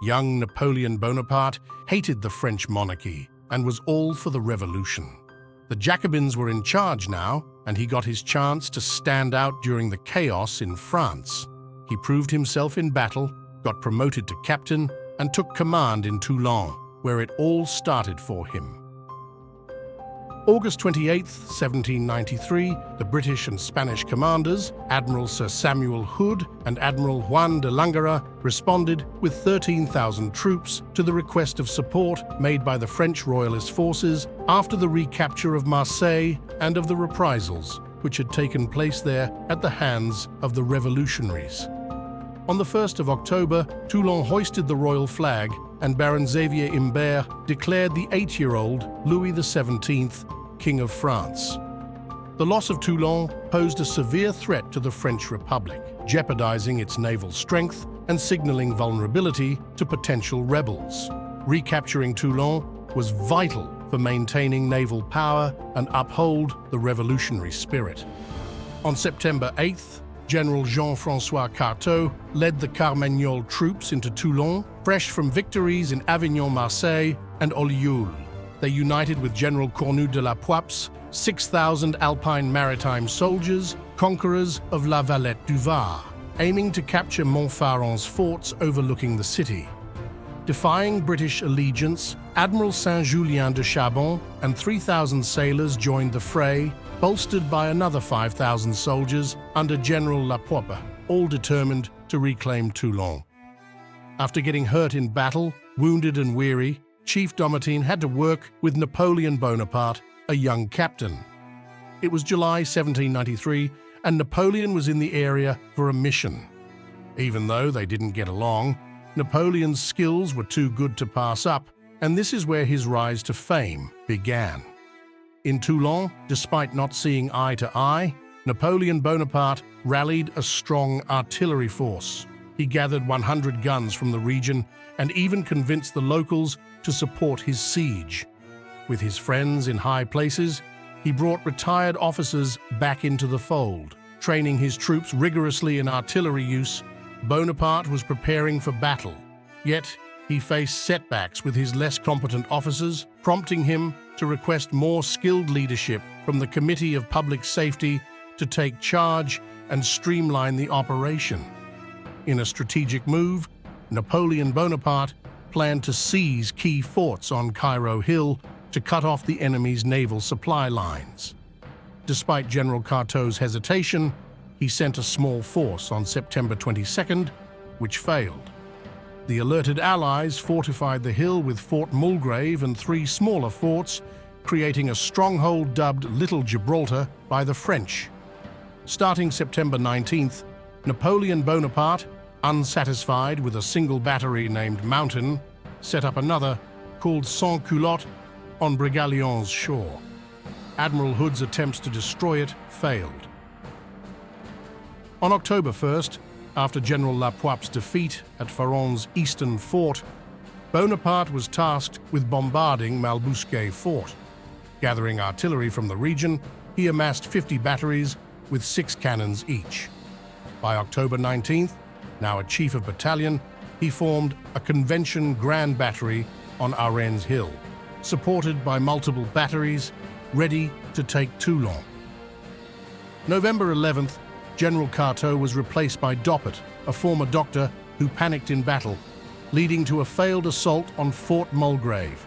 young Napoleon Bonaparte hated the French monarchy and was all for the revolution. The Jacobins were in charge now, and he got his chance to stand out during the chaos in France. He proved himself in battle, got promoted to captain, and took command in Toulon, where it all started for him. August 28, 1793, the British and Spanish commanders, Admiral Sir Samuel Hood and Admiral Juan de Lángara, responded with 13,000 troops to the request of support made by the French royalist forces after the recapture of Marseille and of the reprisals which had taken place there at the hands of the revolutionaries. On the 1st of October, Toulon hoisted the royal flag and Baron Xavier Imbert declared the 8-year-old Louis XVII King of France. The loss of Toulon posed a severe threat to the French Republic, jeopardizing its naval strength and signaling vulnerability to potential rebels. Recapturing Toulon was vital for maintaining naval power and uphold the revolutionary spirit. On September 8th, General Jean François Carteaux led the Carmagnole troops into Toulon, fresh from victories in Avignon, Marseille, and Ollioules. They united with General Cornu de la Poip's 6,000 Alpine Maritime soldiers, conquerors of La Valette du Var, aiming to capture Mont Faron's forts overlooking the city. Defying British allegiance, Admiral Saint-Julien de Chabon and 3,000 sailors joined the fray, bolstered by another 5,000 soldiers under General La Poipe, all determined to reclaim Toulon. After getting hurt in battle, wounded and weary, Chief Dommartin had to work with Napoleon Bonaparte, a young captain. It was July 1793, and Napoleon was in the area for a mission. Even though they didn't get along, Napoleon's skills were too good to pass up, and this is where his rise to fame began. In Toulon, despite not seeing eye to eye, Napoleon Bonaparte rallied a strong artillery force. He gathered 100 guns from the region and even convinced the locals to support his siege. With his friends in high places, he brought retired officers back into the fold. Training his troops rigorously in artillery use, Bonaparte was preparing for battle. Yet, he faced setbacks with his less competent officers, prompting him to request more skilled leadership from the Committee of Public Safety to take charge and streamline the operation. In a strategic move, Napoleon Bonaparte planned to seize key forts on Cairo Hill to cut off the enemy's naval supply lines. Despite General Carteaux's hesitation, he sent a small force on September 22nd, which failed. The alerted Allies fortified the hill with Fort Mulgrave and 3 smaller forts, creating a stronghold dubbed Little Gibraltar by the French. Starting September 19th, Napoleon Bonaparte, unsatisfied with a single battery named Mountain, set up another, called Sans-Culottes, on Brégalion's shore. Admiral Hood's attempts to destroy it failed. On October 1st, after General La Poipe's defeat at Faron's eastern fort, Bonaparte was tasked with bombarding Malbousquet Fort. Gathering artillery from the region, he amassed 50 batteries with 6 cannons each. By October 19th, now a chief of battalion, he formed a convention grand battery on Arènes Hill, supported by multiple batteries, ready to take Toulon. November 11th, General Carteaux was replaced by Doppet, a former doctor who panicked in battle, leading to a failed assault on Fort Mulgrave.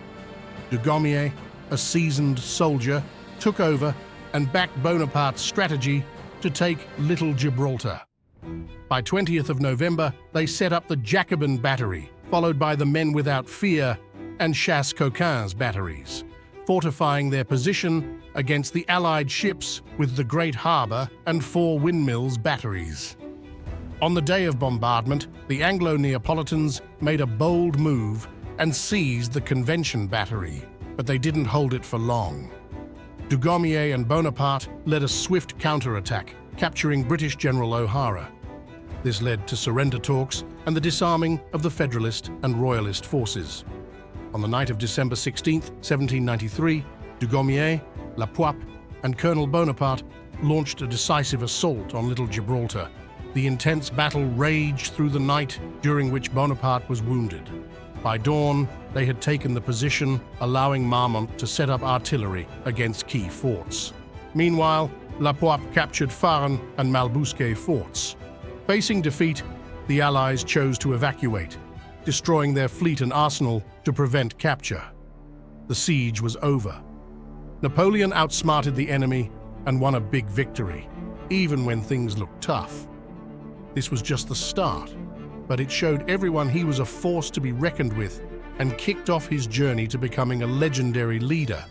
Dugommier, a seasoned soldier, took over and backed Bonaparte's strategy to take Little Gibraltar. By 20th of November, they set up the Jacobin battery, followed by the Men Without Fear and Chasse Coquins batteries, fortifying their position against the Allied ships with the Great Harbour and 4 Windmills batteries. On the day of bombardment, the Anglo-Neapolitans made a bold move and seized the Convention battery, but they didn't hold it for long. Dugommier and Bonaparte led a swift counterattack, capturing British General O'Hara. This led to surrender talks and the disarming of the Federalist and Royalist forces. On the night of December 16, 1793, Dugommier, La Poipe, and Colonel Bonaparte launched a decisive assault on Little Gibraltar, The intense battle raged through the night, during which Bonaparte was wounded. By dawn, they had taken the position, allowing Marmont to set up artillery against key forts. Meanwhile, La Poisse captured Faron and Malbousquet forts. Facing defeat, the Allies chose to evacuate, destroying their fleet and arsenal to prevent capture. The siege was over. Napoleon outsmarted the enemy and won a big victory, even when things looked tough. This was just the start, but it showed everyone he was a force to be reckoned with and kicked off his journey to becoming a legendary leader